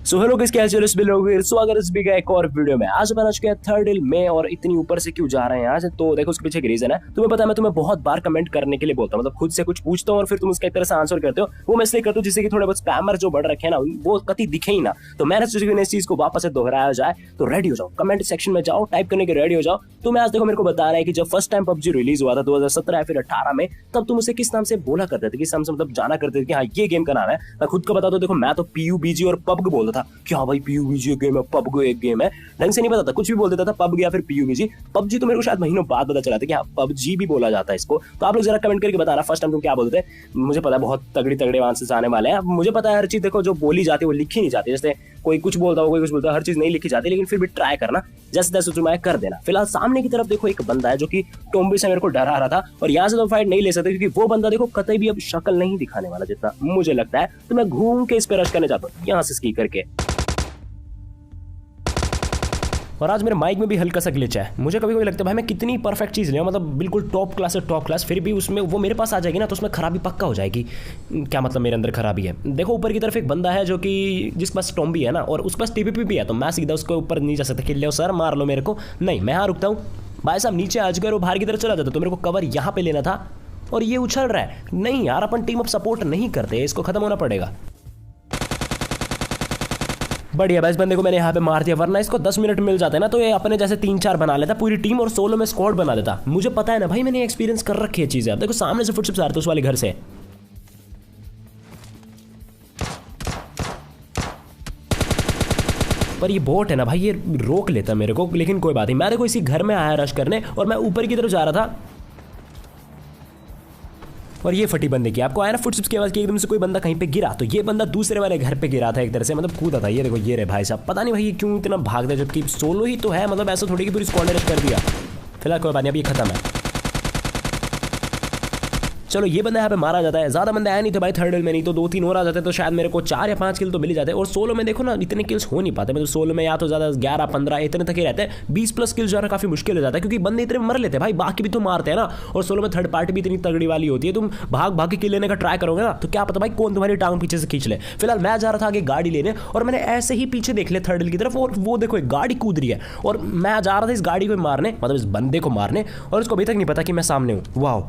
So hello किसके स्वागत है का एक और वीडियो में। आज अपन आ चुके हैं थर्ड हिल में। और इतनी ऊपर से क्यों जा रहे हैं आज, तो देखो उसके पीछे एक रीजन है। तुम्हें पता है मैं तुम्हें बहुत बार कमेंट करने के लिए बोलता हूँ, मतलब खुद से कुछ पूछता हूँ और फिर तुम उसका एक तरह से आंसर करते हो। वो मैं इसलिए करता हूँ जिससे कि थोड़े बहुत स्पैमर जो बढ़ रखे हैं ना वो कभी दिखे ही ना। तो मैंने सोचा इस चीज को वापस से दोहराया जाए, तो रेडी हो जाओ, कमेंट सेक्शन में जाओ, टाइप करने के रेडी हो जाओ। तो मैं आज देखो मेरे को बता रहा है कि जब फर्स्ट टाइम पबजी रिलीज हुआ था 2017 या फिर 18 में, तब तुम उसे किस नाम से बोला करते थे, किस नाम से मतलब जाना करते थे कि हाँ ये गेम का नाम है। मैं खुद को बता दो, देखो मैं तो PUBG और पबग बोलता था कि हाँ भाई PUBG एक गेम है, पबग एक गेम है। ढंग से नहीं पता था, कुछ भी बोल देता था पबग या फिर PUBG। पबजी तो मेरे को शायद महीनों बाद पता चला था कि हाँ PUBG भी बोला जाता है इसको। तो आप लोग जरा कमेंट करके बताना फर्स्ट टाइम तुम क्या बोलते हैं। मुझे पता है बहुत तगड़े आंसर्स आने वाले हैं। मुझे पता है हर चीज देखो जो बोली जाती है वो लिखी नहीं जाती। जैसे कोई कुछ बोलता हो, कोई कुछ बोलता है, हर चीज नहीं लिखी जाती, लेकिन फिर भी ट्राई करना, जैसे तैसे तुम्हें कर देना। फिलहाल सामने की तरफ देखो एक बंदा है जो कि टोम्बी से मेरे को डरा रहा था, और यहाँ से तो फाइट नहीं ले सकते क्योंकि वो बंदा देखो कतई भी अब शक्ल नहीं दिखाने वाला जितना मुझे लगता है। तो मैं घूम के इस पे रश करने जाता हूँ यहाँ से स्की करके। और आज मेरे माइक में भी हल्का सा ग्लिच है। मुझे कभी कभी लगता है भाई मैं कितनी परफेक्ट चीज़ ले, मतलब बिल्कुल टॉप क्लास है, टॉप क्लास, फिर भी उसमें वो मेरे पास आ जाएगी ना तो उसमें खराबी पक्का हो जाएगी। क्या मतलब मेरे अंदर खराबी है। देखो ऊपर की तरफ एक बंदा है जो कि जिसके पास टॉम्बी है ना, और उसके पास TPP भी है, तो मैं सीधा उसके ऊपर नहीं जा सकता कि लो सर मार लो मेरे को। नहीं, मैं यहाँ रुकता हूँ भाई साहब, नीचे आज कर वो बाहर की तरफ चला जाता तो मेरे को कवर यहाँ पे लेना था, और ये उछल रहा है। नहीं यार, अपन टीम अप सपोर्ट नहीं करते, इसको खत्म होना पड़ेगा। बढ़िया भाई, इस बंदे को मैंने यहाँ पे मार दिया, वरना इसको 10 मिनट मिल जाते ना तो ये अपने जैसे 3-4 बना लेता पूरी टीम, और सोलो में स्क्वाड बना देता। मुझे पता है ना भाई, मैंने एक्सपीरियंस कर रखी है चीजें। अब देखो सामने से फुटस्टेप्स आ रहे थे उस वाले घर से। पर ये बोट है ना भाई, ये रोक लेता मेरे को, लेकिन कोई बात नहीं। मैं देखो इसी घर में आया रश करने, और मैं ऊपर की तरफ जा रहा था, और ये फटी बंदे की आपको आया ना फुटस्टेप्स की आवाज की, एकदम से कोई बंदा कहीं पे गिरा, तो ये बंदा दूसरे वाले घर पे गिरा था एक तरह से, मतलब कूदा था। ये देखो ये रे भाई साहब, पता नहीं भाई ये क्यों इतना भागता है जबकि सोलो ही तो है, मतलब ऐसा थोड़ी कि पूरी स्क्वाड ने रश कर दिया। फिलहाल कोई बात नहीं, अब ये खत्म है। चलो ये बंदा यहाँ पे मारा जाता है। ज्यादा बंदे आया नहीं थे भाई थर्ड हिल में, नहीं तो 2-3 और आ जाते तो शायद मेरे को 4 या 5 किल तो मिल ही जाते। और सोलो में देखो ना इतने किल्स हो नहीं पाते, मतलब सोलो में या तो ज्यादा 11-15 इतने तक ही रहते हैं। 20+ किल्स जाना काफी मुश्किल हो जाता है क्योंकि बंदे इतने मर लेते हैं भाई, बाकी भी तो मारते हैं ना। और सोलो में थर्ड पार्टी भी इतनी तगड़ी वाली होती है, तुम भाग के किल लेने का ट्राई करोगे ना तो क्या पता भाई कौन तुम्हारी टांग पीछे से खींच ले। फिलहाल मैं जा रहा था आगे गाड़ी लेने, और मैंने ऐसे ही पीछे देख लिया थर्ड हिल की तरफ, और वो देखो एक गाड़ी कूद रही है, और मैं जा रहा था इस गाड़ी को मारने, मतलब इस बंदे को मारने, और उसको अभी तक नहीं पता कि मैं सामने हूँ। वाह,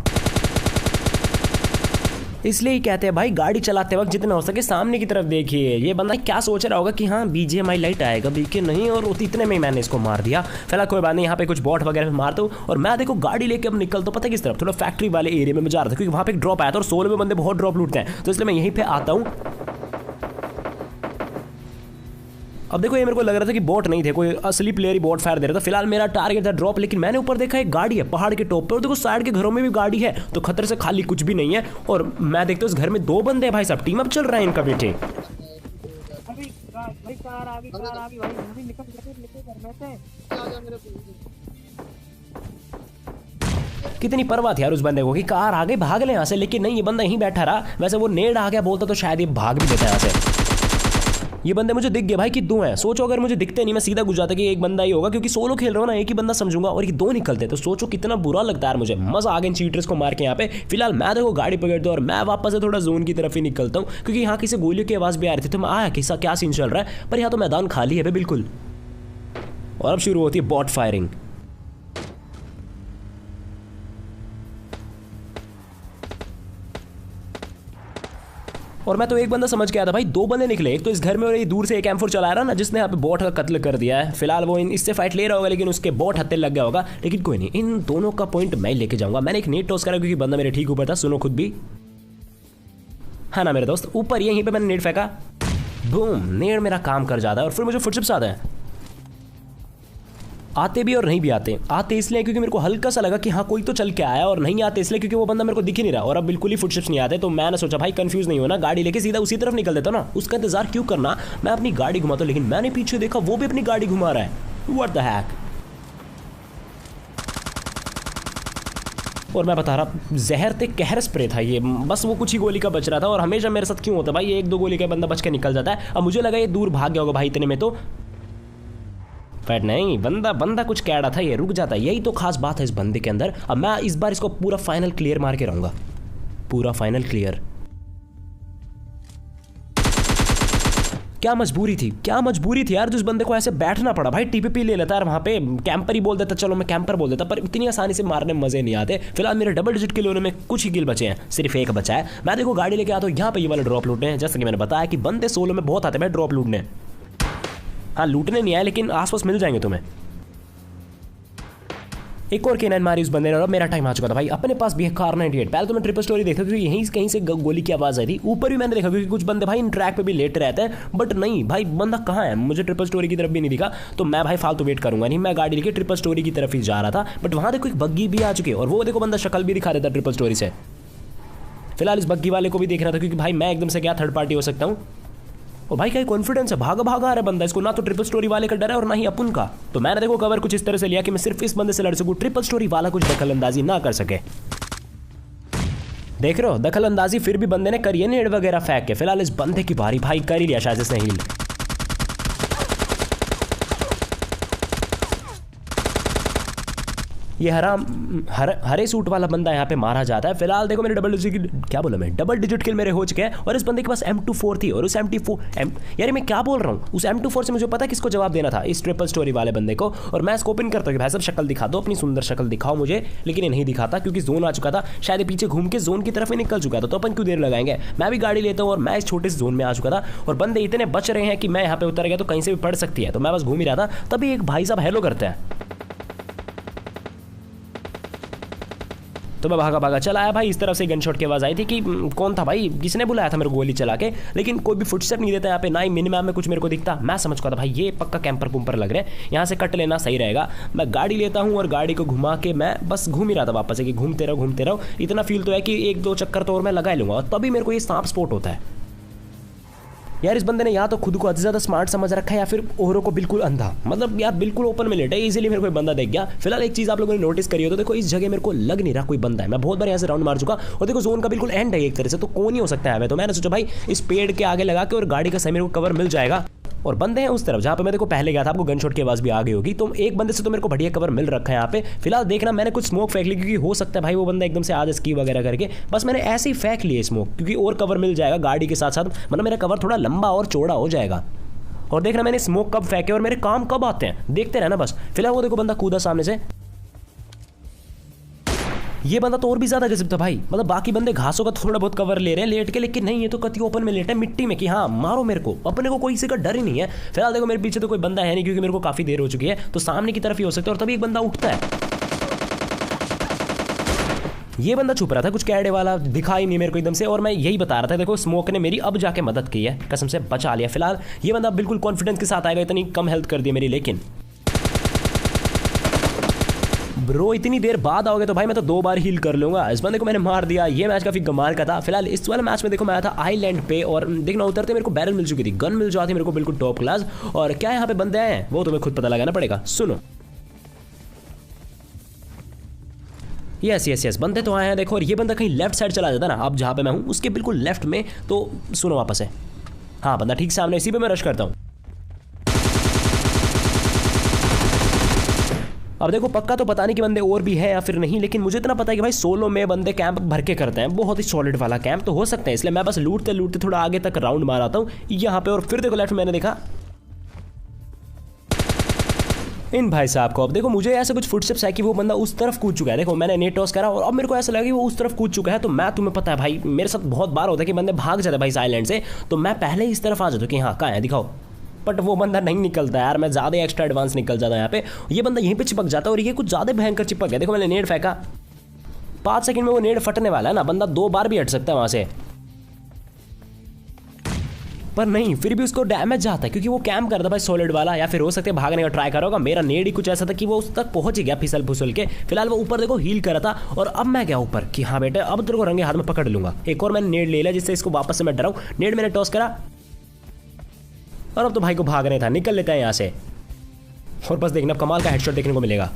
इसलिए ही कहते हैं भाई गाड़ी चलाते वक्त जितना हो सके सामने की तरफ देखिए। ये बंदा क्या सोच रहा होगा कि हाँ BGMI लाइट आएगा, बीके नहीं, और इतने में मैंने इसको मार दिया। फिलहाल कोई बात नहीं, यहाँ पे कुछ बॉट वगैरह मारता हूँ, और मैं देखो गाड़ी लेके अब निकलता हूँ पता है किस तरफ, थोड़ा फैक्ट्री वाले एरिया में मैं जा रहा था क्योंकि वहाँ पे एक ड्रॉप आया था, और सोलो में बंदे बहुत ड्रॉप लूटते हैं, तो इसलिए मैं यहीं पर आता हूँ। अब देखो ये मेरे को लग रहा था कि बॉट नहीं थे, कोई असली प्लेयर ही बॉट फायर दे रहा था। फिलहाल मेरा टारगेट था ड्रॉप, लेकिन मैंने ऊपर देखा एक गाड़ी है पहाड़ के टॉप पे, और देखो साइड के घरों में भी गाड़ी है, तो खतरे से खाली कुछ भी नहीं है। और मैं देखता हूँ इस घर में 2 बंदे हैं भाई साहब, टीम अप चल रहा है इनका बेटे। कितनी परवाह थी यार उस बंदे को कि कार आगे भाग ले यहाँ से, लेकिन नहीं, ये बंदा यहीं बैठा रहा। वैसे वो नेड आ गया बोलता तो शायद ये भाग भी देता यहाँ से। ये बंदे मुझे दिख गए भाई कि 2 हैं। सोचो अगर मुझे दिखते नहीं, मैं सीधा घुस जाता कि एक बंदा ही होगा, क्योंकि सोलो खेल रहा हूँ ना, एक ही बंदा समझूंगा, और ये 2 निकलते, तो सोचो कितना बुरा लगता है मुझे। मजा आ गया इन चीटर्स को मार के यहाँ पे। फिलहाल मैं देखो गाड़ी पकड़ता हूँ और मैं वापस से थोड़ा जोन की तरफ ही निकलता हूँ, क्योंकि यहाँ किसी गोलियों की आवाज भी आ रही थी, तो मैं आया किसा क्या सीन चल रहा है। पर यहाँ तो मैदान खाली है बिल्कुल, और अब शुरू होती है बॉट फायरिंग। और मैं तो एक बंदा समझ के आया था भाई, 2 बंदे निकले, एक तो इस घर में, और ये दूर से एक M4 चला रहा ना जिसने यहाँ पे बॉट का कत्ल कर दिया है। फिलहाल वो इससे फाइट ले रहा होगा, लेकिन उसके बॉट हत्थे लग गया होगा, लेकिन कोई नहीं, इन दोनों का पॉइंट मैं लेके जाऊंगा। मैंने एक नेट टॉस करा क्योंकि बंदा मेरे ठीक ऊपर था, सुनो खुद भी, है ना मेरे दोस्त, ऊपर यहीं पे मैंने नेट फेंका, बूम, नेट मेरा काम कर जाता है, और फिर मुझे फुटस्टेप्स आते हैं, आते भी और नहीं भी आते। आते इसलिए क्योंकि मेरे को हल्का सा लगा कि हाँ कोई तो चल के आया, और नहीं आते इसलिए क्योंकि वो बंदा मेरे को दिख ही नहीं रहा, और अब बिल्कुल ही फुटस्टेप्स नहीं आते। तो मैंने सोचा भाई कंफ्यूज नहीं होना, गाड़ी लेके सीधा उसी तरफ निकल देता ना, उसका इंतजार क्यों करना, मैं अपनी गाड़ी घुमाता हूँ। लेकिन मैंने पीछे देखा वो भी अपनी गाड़ी घुमा रहा है, व्हाट द हैक। और मैं बता रहा जहर ते कहर स्प्रे था ये, बस वो कुछ ही गोली का बच रहा था, और हमेशा मेरे साथ क्यों होता भाई, 1-2 गोली का बंदा बच के निकल जाता है। अब मुझे लगा ये दूर भाग गया होगा भाई इतने में, तो बट नहीं, बंदा कुछ कह रहा था, ये रुक जाता। यही तो खास बात है इस बंदे के अंदर। अब मैं इस बार इसको पूरा फाइनल क्लियर मार के रहूंगा, पूरा फाइनल क्लियर। क्या मजबूरी थी यार, जिस बंदे को ऐसे बैठना पड़ा भाई। टीपीपी ले लेता यार वहाँ पे, कैंपर ही बोल देता, चलो मैं कैंपर बोल देता, पर इतनी आसानी से मारने में मजे नहीं आते। फिलहाल मेरे डबल डिजिट किल होने में कुछ ही किल बचे हैं, सिर्फ एक बचा है। मैं देखो गाड़ी लेके आता हूँ यहाँ पे, ये वाले ड्रॉप लूटने हैं। जैसे कि मैंने बताया कि बंदे सोलो में बहुत आते हैं भाई ड्रॉप लूटने। हाँ लूटने नहीं आए, लेकिन आसपास मिल जाएंगे तुम्हें। एक और K9 मारी उस बंदे ने और अब मेरा टाइम आ चुका था भाई। अपने पास भी है कार 98। पहले तो मैं ट्रिपल स्टोरी देखा क्योंकि यहीं कहीं से गोली की आवाज़ आई थी। ऊपर भी मैंने देखा क्योंकि कुछ बंदे भाई इन ट्रैक पे भी लेट रहते हैं, बट नहीं भाई बंदा कहाँ है, मुझे ट्रिपल स्टोरी की तरफ भी नहीं दिखा। तो मैं भाई फालतू वेट करूंगा नहीं, मैं गाड़ी लेके ट्रिपल स्टोरी की तरफ ही जा रहा था। बट वहाँ देखो एक बग्गी भी आ चुकी है और वो देखो बंदा शक्ल भी दिखा देता ट्रिपल स्टोरी से। फिलहाल इस बग्गी वाले को भी देख रहा था क्योंकि भाई मैं एकदम से क्या थर्ड पार्टी हो सकता हूँ। और भाई क्या कॉन्फिडेंस है, भागा आ रहा है बंदा, इसको ना तो ट्रिपल स्टोरी वाले का डर है और ना ही अपन का। तो मैंने देखो कवर कुछ इस तरह से लिया कि मैं सिर्फ इस बंदे से लड़ सकूं, ट्रिपल स्टोरी वाला कुछ दखल अंदाजी ना कर सके। देख रहे हो दखल अंदाजी फिर भी बंदे ने करी है नेड वगैरह फेंक के। फिलहाल इस बंदे की बारी, भाई कर ही लिया शायद इसने हील। ये हरे सूट वाला बंदा यहाँ पे मारा जाता है। फिलहाल देखो मेरे डबल डिजिट किल मेरे हो चुके हैं और इस बंदे के पास M24 थी और उस यार मैं क्या बोल रहा हूँ, उस M24 से मुझे पता है किसको जवाब देना था, इस ट्रिपल स्टोरी वाले बंदे को। और मैं इसको ओपन करता हूँ कि भाई सब शक्ल दिखा दो, अपनी सुंदर शक्ल दिखाओ मुझे, लेकिन ये नहीं दिखाता क्योंकि जोन आ चुका था। शायद पीछे घूम के जोन की तरफ ही निकल चुका था, तो अपन क्यों देर लगाएंगे। मैं भी गाड़ी लेता हूँ और मैं इस छोटे से जोन में आ चुका था और बंदे इतने बच रहे हैं कि मैं यहाँ पे उतर गया तो कहीं से भी पड़ सकती है। तो मैं बस घूम ही रहा था, तभी एक भाई साहब हेलो करते हैं। तो मैं भागा चला आया भाई। इस तरफ से गनशॉट की आवाज़ आई थी कि कौन था भाई, किसने बुलाया था मेरे को गोली चला के, लेकिन कोई भी फुटस्टेप नहीं देता यहाँ पे, ना ही मिनिमम में कुछ मेरे को दिखता। मैं समझ चुका था भाई ये पक्का कैंपर कुंपर लग रहे हैं, यहाँ से कट लेना सही रहेगा। मैं गाड़ी लेता हूँ और गाड़ी को घुमा के मैं बस घूम ही रहा था वापस से कि घूमते रहो। इतना फील तो है कि एक दो चक्कर तो और मैं लगा लूंगा, और तभी मेरे को ये सांप स्पॉट होता है। यार इस बंदे ने या तो खुद को ज़्यादा स्मार्ट समझ रखा है या फिर औरों को बिल्कुल अंधा, मतलब यार बिल्कुल ओपन में लेटा है, इजीली मेरे को बंदा देख गया। फिलहाल एक चीज़ आप लोगों ने नोटिस करी हो तो देखो इस जगह मेरे को लग नहीं रहा कोई बंदा है। मैं बहुत बार यहाँ से राउंड मार चुका और देखो जोन का बिल्कुल एंड है एक तरह से, तो कौन ही हो सकता है। तो मैंने सोचा भाई इस पेड़ के आगे लगा के और गाड़ी का सही मेरे को कवर मिल जाएगा। और बंदे हैं उस तरफ जहाँ पे मैं देखो पहले गया था, आपको गनशॉट की आवाज़ भी आ गई होगी। तो एक बंदे से तो मेरे को बढ़िया कवर मिल रखा है यहाँ पे। फिलहाल देखना मैंने कुछ स्मोक फेंक ली क्योंकि हो सकता है भाई वो बंदा एकदम से आज स्की वगैरह करके, बस मैंने ऐसे ही फेंक लिए स्मोक क्योंकि और कवर मिल जाएगा गाड़ी के साथ साथ, मतलब मेरा कवर थोड़ा लंबा और चौड़ा हो जाएगा। और देखना मैंने स्मोक कब फेंके और मेरे काम कब आते हैं, देखते रहना बस। फिलहाल वो देखो बंदा कूदा सामने से, ये बंदा तो और भी ज्यादा गजब था भाई, मतलब बाकी बंदे घासों का थोड़ा बहुत कवर ले रहे हैं लेट के, लेकिन नहीं ये तो कति ओपन में लेटा है मिट्टी में कि हाँ मारो मेरे को, अपने को कोई किसी का डर ही नहीं है। फिलहाल देखो मेरे पीछे तो कोई बंदा है नहीं क्योंकि मेरे को काफी देर हो चुकी है, तो सामने की तरफ ही हो सकता है। और तभी एक बंदा उठता है, ये बंदा छुप रहा था कुछ कैडे वाला, दिखा ही नहीं मेरे को एकदम से, और मैं यही बता रहा था देखो स्मोक ने मेरी अब जाके मदद की है, कसम से बचा लिया। फिलहाल ये बंदा बिल्कुल कॉन्फिडेंस के साथ आएगा, इतनी कम हेल्थ कर दी मेरी, लेकिन ब्रो इतनी देर बाद आओगे तो भाई मैं तो 2 बार हील कर लूंगा। इस बंदे को मैंने मार दिया, ये मैच काफी कमाल का था। फिलहाल इस वाले मैच में देखो मैं आया था आइलैंड पे और देखना उतरते मेरे को बैरल मिल चुकी थी, गन मिल जाती मेरे को बिल्कुल टॉप क्लास। और क्या यहाँ पे बंदे हैं वो तुम्हें खुद पता लगाना पड़ेगा, सुनो। यस बंदे तो आए हैं देखो, और ये बंदा कहीं लेफ्ट साइड चला जाता ना, अब जहाँ पे मैं हूँ उसके बिल्कुल लेफ्ट में, तो सुनो वापस है, हाँ बंदा ठीक सामने, इसी पे मैं रश करता हूँ। अब देखो पक्का तो पता नहीं कि बंदे और भी है या फिर नहीं, लेकिन मुझे इतना पता है कि भाई सोलो में बंदे कैंप भर के करते हैं, बहुत ही सॉलिड वाला कैंप तो हो सकता है, इसलिए मैं बस लूटते लूटते थोड़ा आगे तक राउंड मार आता हूँ यहाँ पे। और फिर देखो लेफ्ट मैंने देखा इन भाई साहब को। अब देखो मुझे ऐसे कुछ फुटस्टेप्स है कि वो बंदा उस तरफ कूद चुका है, देखो मैंने नेट टॉस करा और अब मेरे को ऐसा लगा कि वो उस तरफ कूद चुका है। तो मैं, तुम्हें पता है भाई मेरे साथ बहुत बार होता है कि बंदे भाग जाते हैं भाई इस आइलैंड से, तो मैं पहले ही इस तरफ आ जाता हूँ कि हाँ कहाँ है दिखाओ, बट वो बंदा नहीं निकलता यार, मैं ज़्यादा एक्स्ट्रा एडवांस निकल जाता यहाँ पे। ये बंदा यहीं पे चिपक जाता है और ये कुछ ज़्यादा भयंकर चिपक गया। देखो मैंने नेट फेंका, 5 सेकंड में वो नेट फटने वाला है ना, बंदा 2 बार भी हट सकता है वहाँ से, पर नहीं फिर भी उसको डैमेज जाता है क्योंकि वो कैम्प करता भाई सॉलिड वाला, या फिर हो सकता है भागने का ट्राई करा होगा। मेरा नेट ही कुछ ऐसा था कि वो उस तक पहुंच ही गया फिसल फुसल के। फिलहाल वो ऊपर देखो हील करा था और अब मैं गया ऊपर कि हाँ बेटा अब तेरे को रंगे हाथ में पकड़ लूंगा। एक और मैंने नेट ले लिया जिससे इसको वापस से मैं डराऊं। नेट मैंने टॉस करा और अब तो भाई को भागने था, निकल लेता है यहाँ से, और बस देखना कमाल का हेडशॉट देखने को मिलेगा।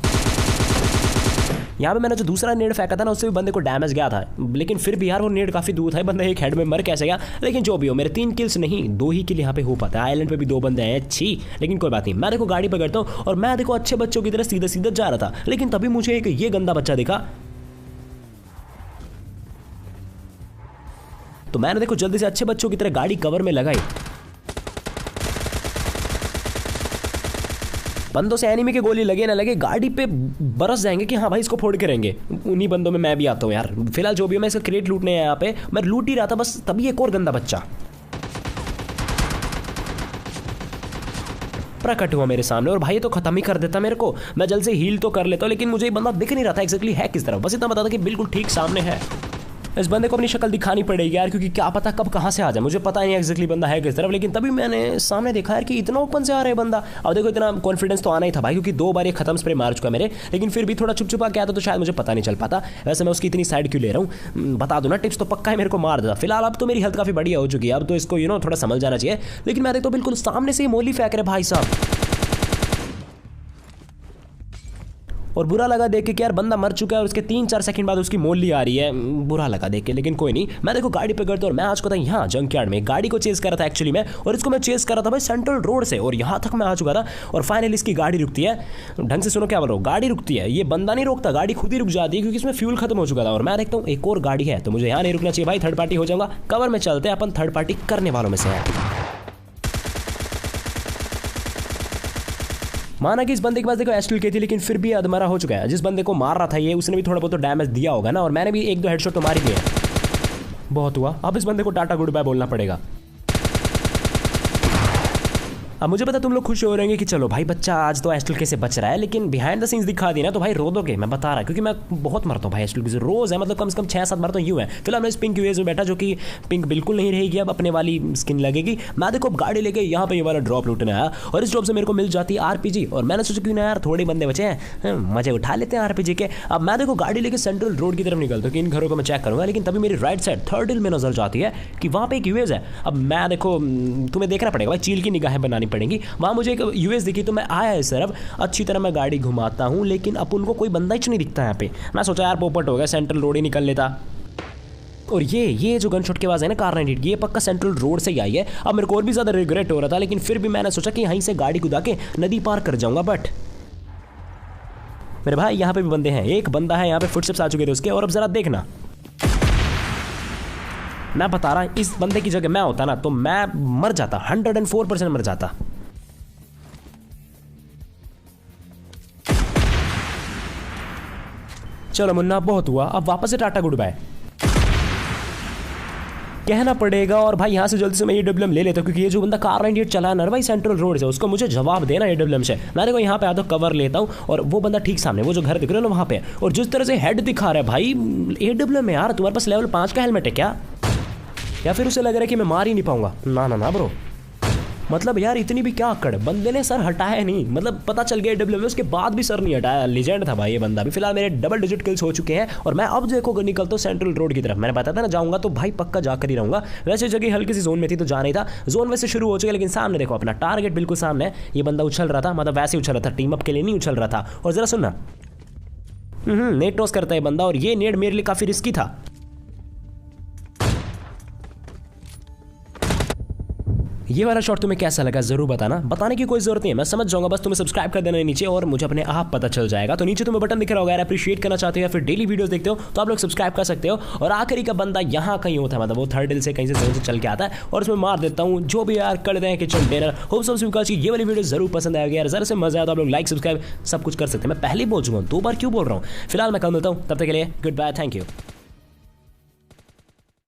यहाँ पे मैंने जो दूसरा नेट फेंका था ना उससे भी बंदे को डैमेज गया था, लेकिन फिर भी यार वो नेट काफी दूर था, बंदा एक हेड में मर कैसे गया। लेकिन जो भी हो मेरे 3 किल्स नहीं 2 ही किल यहाँ पे हो पाता है। आइलैंड पे भी 2 बंदे हैं, अच्छी, लेकिन कोई बात नहीं। मैं देखो गाड़ी पकड़ता हूँ और मैं देखो अच्छे बच्चों की तरह सीधा सीधा जा रहा था, लेकिन तभी मुझे एक ये गंदा बच्चा दिखा, तो मैंने देखो जल्दी से अच्छे बच्चों की तरह गाड़ी कवर में लगाई बंदों से एनिमी की गोली लगे ना लगे गाड़ी पे बरस जाएंगे कि हाँ भाई इसको फोड़ के रहेंगे। उन्हीं बंदों में मैं भी आता हूँ यार। फिलहाल जो भी मैं इसका क्रेट लूटने यहाँ पे मैं लूट ही रहा था बस, तभी एक और गंदा बच्चा प्रकट हुआ मेरे सामने और भाई तो खत्म ही कर देता मेरे को। मैं जल्द से हील तो कर लेता हूँ, लेकिन मुझे ये बंदा दिख नहीं रहा था एक्जैक्टली है किस तरफ। बस इतना बता था कि बिल्कुल ठीक सामने है। इस बंदे को अपनी शक्ल दिखानी पड़ेगी यार, क्योंकि क्या पता कब कहाँ से आ जाए, मुझे पता नहीं एक्जैक्टली बंदा है किस तरफ। लेकिन तभी मैंने सामने देखा यार कि इतना ओपन से आ रहा है बंदा। अब देखो इतना कॉन्फिडेंस तो आना ही था भाई, क्योंकि 2 बार ये खत्म स्प्रे मार चुका मेरे, लेकिन फिर भी थोड़ा चुप छुपा क्या था तो शायद मुझे पता नहीं चल पाता। वैसे मैं उसकी इतनी साइड क्यों ले रहा हूँ, बता दो ना टिप्स तो पक्का है मेरे को मार देता। फिलहाल अब तो मेरी हेल्थ काफ़ी बढ़िया हो चुकी है, अब तो इसको थोड़ा समझ जाना चाहिए। लेकिन मैं देखता हूँ बिल्कुल सामने से मोली फेंक रहे भाई साहब, और बुरा लगा देख के कि यार बंदा मर चुका है और उसके 3-4 सेकंड बाद उसकी मोली आ रही है। बुरा लगा देख के, लेकिन कोई नहीं। मैं देखो गाड़ी पकड़ता और मैं आज को था यहाँ जंक यार्ड में, गाड़ी को चेस कर रहा था एक्चुअली में, और इसको मैं चेस कर रहा था भाई सेंट्रल रोड से, और यहाँ तक मैं आ चुका था। और फाइनली इसकी गाड़ी रुकती है। ढंग से सुनो क्या बोल रहा हूँ, गाड़ी रुकती है, ये बंदा नहीं रोकता, गाड़ी खुद ही रुक जाती है क्योंकि इसमें फ्यूल खत्म हो चुका था। और मैं देखता हूँ एक और गाड़ी है, तो मुझे यहाँ नहीं रुकना चाहिए भाई, थर्ड पार्टी हो जाऊंगा। कवर में चलते हैं, अपन थर्ड पार्टी करने वालों में से है। माना कि इस बंदे के पास देखो एस्टल की थी, लेकिन फिर भी अधमरा हो चुका है। जिस बंदे को मार रहा था ये, उसने भी थोड़ा बहुत तो डैमेज दिया होगा ना, और मैंने भी 1-2 हेडशॉट तो मार ही दिए। बहुत हुआ, अब इस बंदे को टाटा गुड बाय बोलना पड़ेगा। अब मुझे पता तुम लोग खुश हो रहे हैं कि चलो भाई बच्चा आज तो एस्टल के से बच रहा है, लेकिन बिहाइंड द सीन्स दिखा दी ना तो भाई रो दोगे, मैं बता रहा, क्योंकि मैं बहुत मरता हूँ भाई एस्टल के से, रोज है, मतलब कम से कम 6-7 बार तो यूँ है। फिलहाल मैं इस पिंक यूएस में बैठा, जो कि पिंक बिल्कुल नहीं रहेगी, अब अपने वाली स्किन लगेगी। मैं देखो गाड़ी लेके यहाँ पे ये वाला ड्रॉप लूटने आया, और इस ड्रॉप से मेरे को मिल जाती है आरपीजी, और मैंने सोचा क्यों ना यार थोड़े बंदे बचे हैं, मजे उठा लेते हैं आरपीजी के। अब मैं देखो गाड़ी लेके सेंट्रल रोड की तरफ निकलता हूँ कि इन घरों को मैं चेक करूँगा, लेकिन तभी मेरी राइट साइड थर्ड हिल में नजर जाती है कि वहाँ पे एक यूएस है। अब मैं देखो तुम्हें देखना पड़ेगा भाई, चील की निगाहें बनानी पड़ेंगी। वहाँ मुझे एक यूएस दिखी तो मैं आया इस तरफ, अच्छी तरह मैं गाड़ी घुमाता हूँ, लेकिन अब उनको कोई बंदा ही नहीं दिखता यहाँ पे। मैं सोचा यार पोपट हो गया, सेंट्रल रोड ही निकल लेता। और ये जो गन शॉट की आवाज़ है ना कार-98 की, ये पक्का सेंट्रल रोड से ही आई है। अब मेरे को और भी ज़्यादा रिग्रेट हो रहा था, लेकिन फिर भी मैंने सोचा कि यहीं से गाड़ी कुदा के नदी पार कर जाऊँगा। बट मेरे भाई यहाँ पे भी बंदे हैं, एक बंदा है यहाँ पे, फुटस्टेप्स आ चुके थे उसके। और अब ज़रा देखना, मैं बता रहा, इस बंदे की जगह मैं होता ना तो मैं मर जाता, 104% मर जाता। चलो मुन्ना बहुत हुआ, अब वापस से टाटा गुड बाय कहना पड़ेगा। और भाई यहाँ से जल्दी से मैं AWM ले लेता हूँ, क्योंकि ये जो बंदा कार-98 चला ना भाई सेंट्रल रोड से, उसको मुझे जवाब देना AWM से। मैं देखो यहाँ पे आता हूँ, कवर लेता हूँ, और वो बंदा ठीक सामने, वो जो घर दिख रहे हो ना वहाँ पे, और जिस तरह से हेड दिखा रहा है भाई AWM में, यार तुम्हारे पास लेवल 5 का हेलमेट है क्या, या फिर उसे लग रहा है कि मैं मार ही नहीं पाऊंगा? ना ना ना ब्रो, मतलब यार इतनी भी क्या अकड़, बंदे ने सर हटाया नहीं, मतलब पता चल गया AWM में, उसके बाद भी सर नहीं हटाया। लीजेंड था भाई ये बंदा भी। फिलहाल मेरे डबल डिजिट किल्स हो चुके हैं, और मैं अब देखो निकलता हूँ सेंट्रल रोड की तरफ। मैंने बताया था ना जाऊंगा तो भाई पक्का जाकर ही रहूंगा। वैसे जगह हल्की सी जोन में थी तो जाना ही था, जोन वैसे शुरू हो चुका, लेकिन सामने देखो अपना टारगेट बिल्कुल सामने है। ये बंदा उछल रहा था, मतलब वैसे उछल रहा था, टीम अप के लिए नहीं उछल रहा था। और जरा सुनना, नेट टॉस करता है बंदा, और ये नेट मेरे लिए काफी रिस्की था। ये वाला शॉट तुम्हें कैसा लगा जरूर बताना, बताने की कोई जरूरत नहीं है, मैं समझ जाऊंगा, बस तुम्हें सब्सक्राइब कर देना है नीचे, और मुझे अपने आप पता चल जाएगा। तो नीचे तुम्हें बटन दिख रहा होगा, यार अप्रिशिएट करना चाहते हो या फिर डेली वीडियोस देखते हो तो आप लोग सब्सक्राइब कर सकते हो। और आखिरी का बंदा यहाँ कहीं होता है, मतलब वो थर्ड हिल से कहीं से चल के आता है, और उसमें मार देता हूँ। जो भी यार कर दें किचन डिनर। होप सब ये वाली वीडियो जरूर पसंद आएगी यार, जरा से मजा आया तो आप लोग लाइक सब्सक्राइब सब कुछ कर सकते हैं। मैं पहले बोल चुका हूँ, 2 बार क्यों बोल रहा हूँ। फिलहाल मैं कल मिलता हूँ, तब तक के लिए गुड बाय, थैंक यू।